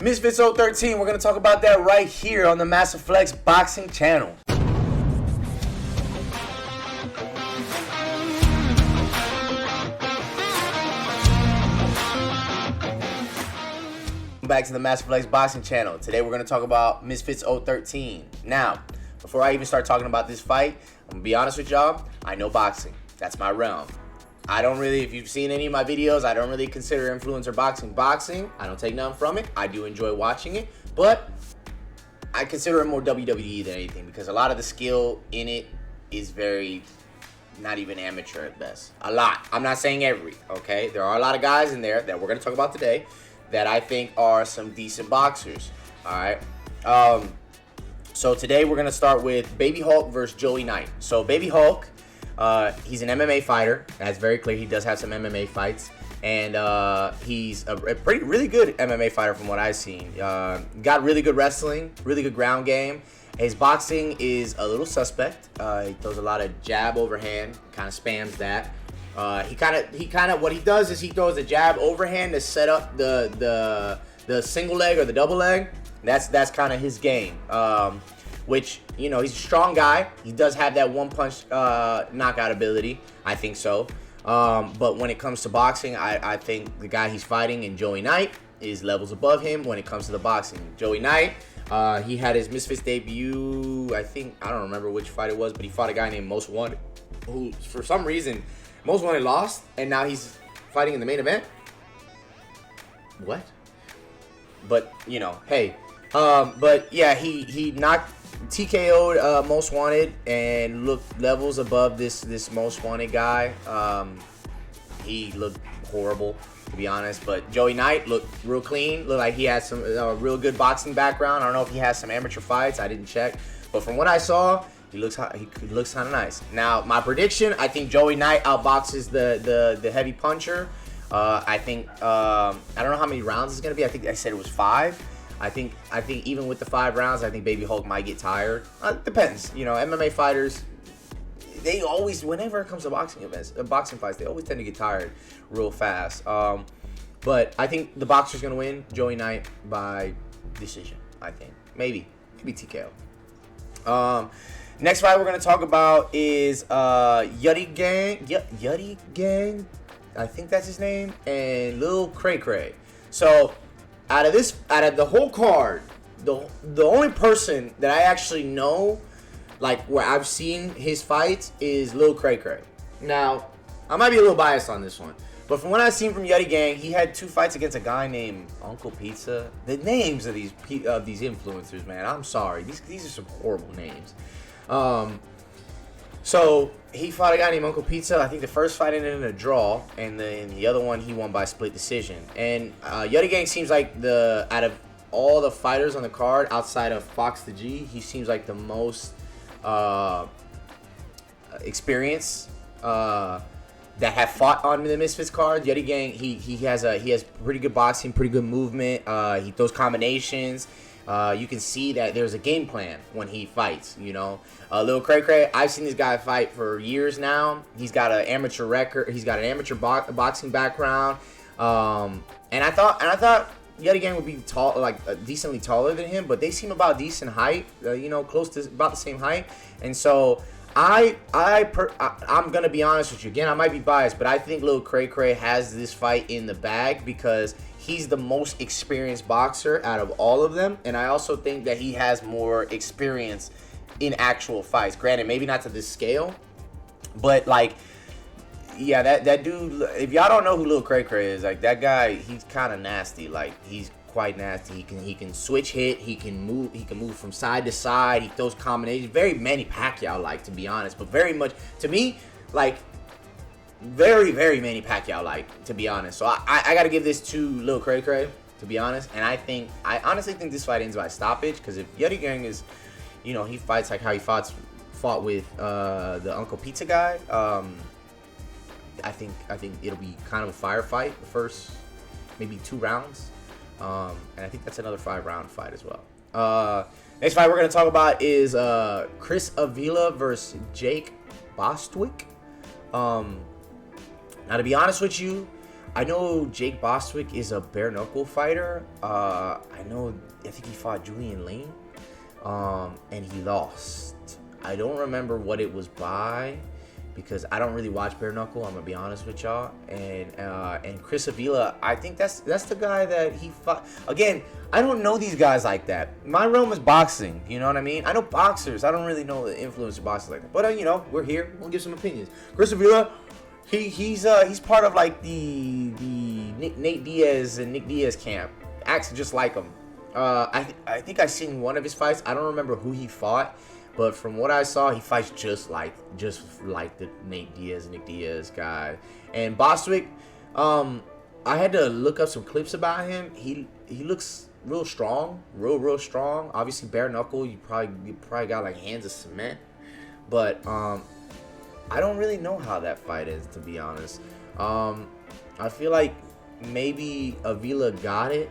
Misfits 013, we're going to talk about that right here on the Massive Flex Boxing channel. Back to the Massive Flex Boxing channel. Today we're going to talk about Misfits 013. Now, before I even start talking about this fight, I'm going to be honest with y'all, I know boxing. That's my realm. I don't really, if you've seen any of my videos, I don't really consider influencer boxing. I don't take nothing from it. I do enjoy watching it, but I consider it more WWE than anything because a lot of the skill in it is very, not even amateur at best. A lot. I'm not saying every, okay? There are a lot of guys in there that we're going to talk about today that I think are some decent boxers, all right? So today we're going to start with Baby Hulk versus Joey Knight. So Baby Hulk, he's an MMA fighter. That's very clear. He does have some MMA fights. And he's a really good MMA fighter from what I've seen. Got really good wrestling, really good ground game. His boxing is a little suspect. He throws a lot of jab overhand, kind of spams that. He kind of what he does is he throws a jab overhand to set up the single leg or the double leg. That's kind of his game. Which, you know, he's a strong guy. He does have that one punch knockout ability. I think so. But when it comes to boxing, I think the guy he's fighting in Joey Knight is levels above him when it comes to the boxing. Joey Knight, he had his Misfits debut. I don't remember which fight it was, but he fought a guy named Most Wanted, who for some reason Most Wanted lost, and now he's fighting in the main event. What? But you know, hey, but yeah, he knocked TKO'd Most Wanted and looked levels above this Most Wanted guy. He looked horrible, to be honest, but Joey Knight looked real clean. Looked like he had some real good boxing background. I don't know if he has some amateur fights. I didn't check, but from what I saw, he looks kind of nice. Now, my prediction: I think Joey Knight outboxes the heavy puncher. I think I don't know how many rounds it's gonna be. I think I said it was 5. I think even with the 5 rounds, I think Baby Hulk might get tired. Depends, you know. MMA fighters, they always, whenever it comes to boxing events, boxing fights, they always tend to get tired real fast. But I think the boxer's gonna win, Joey Knight, by decision. I think maybe TKO. Next fight we're gonna talk about is Yuddy Gang. I think that's his name, and Lil Cray Cray. So out of the whole card, the only person that I actually know, like where I've seen his fights, is Lil Cray Cray. Now, I might be a little biased on this one, but from what I've seen from Yuddy Gang, he had 2 fights against a guy named Uncle Pizza. The names of these influencers, man, I'm sorry. These are some horrible names. So he fought a guy named Uncle Pizza. I think the first fight ended in a draw, and then the other one he won by split decision. And Yuddy Gang seems like out of all the fighters on the card outside of Fox the G, he seems like the most experienced that have fought on the Misfits card. Yuddy Gang, he has pretty good boxing, pretty good movement. He throws combinations. You can see that there's a game plan when he fights, you know. Lil Cray Cray, I've seen this guy fight for years now. He's got an amateur record. He's got an amateur boxing background. And I thought Yuddy Gang would be tall, like decently taller than him, but they seem about decent height, you know, close to about the same height. And so I'm gonna be honest with you. Again, I might be biased, but I think Lil Cray Cray has this fight in the bag because he's the most experienced boxer out of all of them, and I also think that he has more experience in actual fights. Granted, maybe not to this scale, but like, yeah, that dude. If y'all don't know who Lil Cray Cray is, like that guy, he's kind of nasty. Like he's quite nasty. He can switch hit. He can move from side to side. He throws combinations. Very Manny Pacquiao like, to be honest, but very much to me like. Very, very Manny Pacquiao like, to be honest. So I got to give this to Lil Cray Cray, to be honest. And I honestly think this fight ends by stoppage, because if Yuddy Gang is, you know, he fights like how he fought with the Uncle Pizza guy, I think it'll be kind of a firefight the first maybe 2 rounds. And I think that's another 5-round fight as well. Next fight we're going to talk about is Chris Avila versus Jake Bostwick. Now, to be honest with you, I know Jake Bostwick is a bare knuckle fighter. I think he fought Julian Lane, and he lost. I don't remember what it was by, because I don't really watch bare knuckle. I'm gonna be honest with y'all. And Chris Avila, I think that's the guy that he fought. Again, I don't know these guys like that. My realm is boxing. You know what I mean? I know boxers. I don't really know the influence of boxers like that. But you know, we're here. We'll give some opinions. Chris Avila, he's part of like the Nate Diaz and Nick Diaz camp. Acts just like him. I think I seen one of his fights. I don't remember who he fought. But from what I saw, he fights just like the Nate Diaz, Nick Diaz guy. And Bostwick, I had to look up some clips about him. He looks real strong, real strong. Obviously, bare knuckle. You probably got like hands of cement. But I don't really know how that fight is, to be honest. I feel like maybe Avila got it.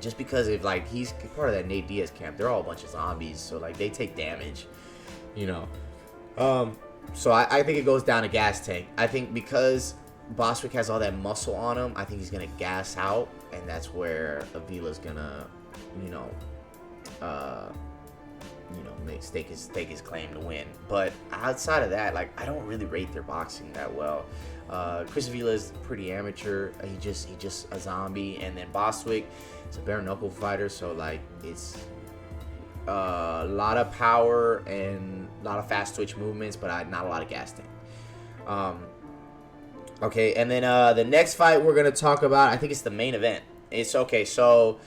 Just because if like he's part of that Nate Diaz camp, they're all a bunch of zombies, so like they take damage, you know. So I think it goes down a gas tank. I think because Bostwick has all that muscle on him, I think he's gonna gas out, and that's where Avila's gonna, stake his claim to win. But outside of that, like I don't really rate their boxing that well. Chris Avila is pretty amateur. He just a zombie, and then Bostwick is a bare knuckle fighter. So like it's a lot of power and a lot of fast twitch movements, but not a lot of gas tank. Okay, and then the next fight we're gonna talk about, I think it's the main event. It's okay. So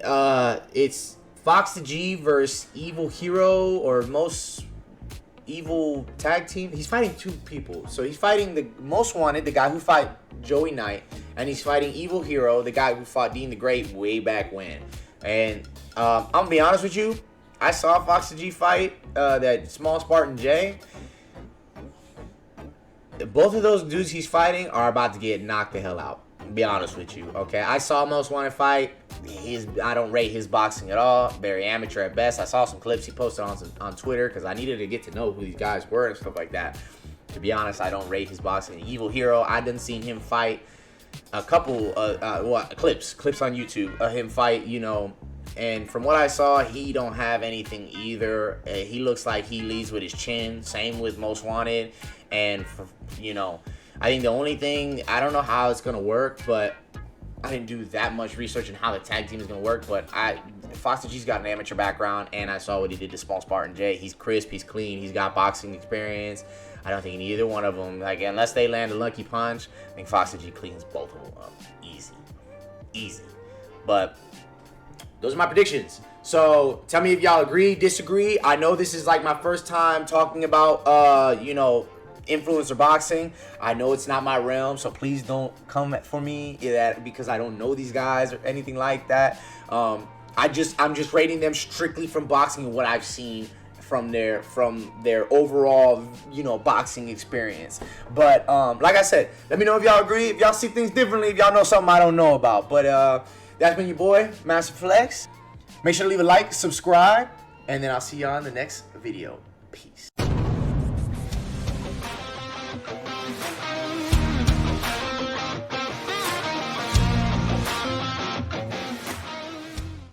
it's Fox the G versus Evil Hero, or Most Evil Tag Team. He's fighting two people. So he's fighting the Most Wanted, the guy who fought Joey Knight, and he's fighting Evil Hero, the guy who fought Dean the Great way back when. And I'm gonna be honest with you, I saw Fox the G fight that Small Spartan J. Both of those dudes he's fighting are about to get knocked the hell out. Be honest with you, okay? I saw Most Wanted fight. I don't rate his boxing at all. Very amateur at best. I saw some clips he posted on Twitter because I needed to get to know who these guys were and stuff like that. To be honest, I don't rate his boxing. Evil Hero, I done seen him fight a couple clips on YouTube of him fight, you know. And from what I saw, he don't have anything either. He looks like he leads with his chin. Same with Most Wanted. And I think the only thing, I don't know how it's gonna work, but I didn't do that much research on how the tag team is gonna work. But Fox the G's got an amateur background, and I saw what he did to Small Spartan J. He's crisp, he's clean, he's got boxing experience. I don't think either one of them, like unless they land a lucky punch, I think Fox the G cleans both of them up, easy. But those are my predictions. So tell me if y'all agree, disagree. I know this is like my first time talking about influencer boxing. I know it's not my realm, so please don't come for me because I don't know these guys or anything like that. I'm just rating them strictly from boxing and what I've seen from their overall boxing experience. But like I said, let me know if y'all agree, if y'all see things differently, if y'all know something I don't know about. But that's been your boy Master Flex. Make sure to leave a like, subscribe, and then I'll see y'all in the next video. Peace.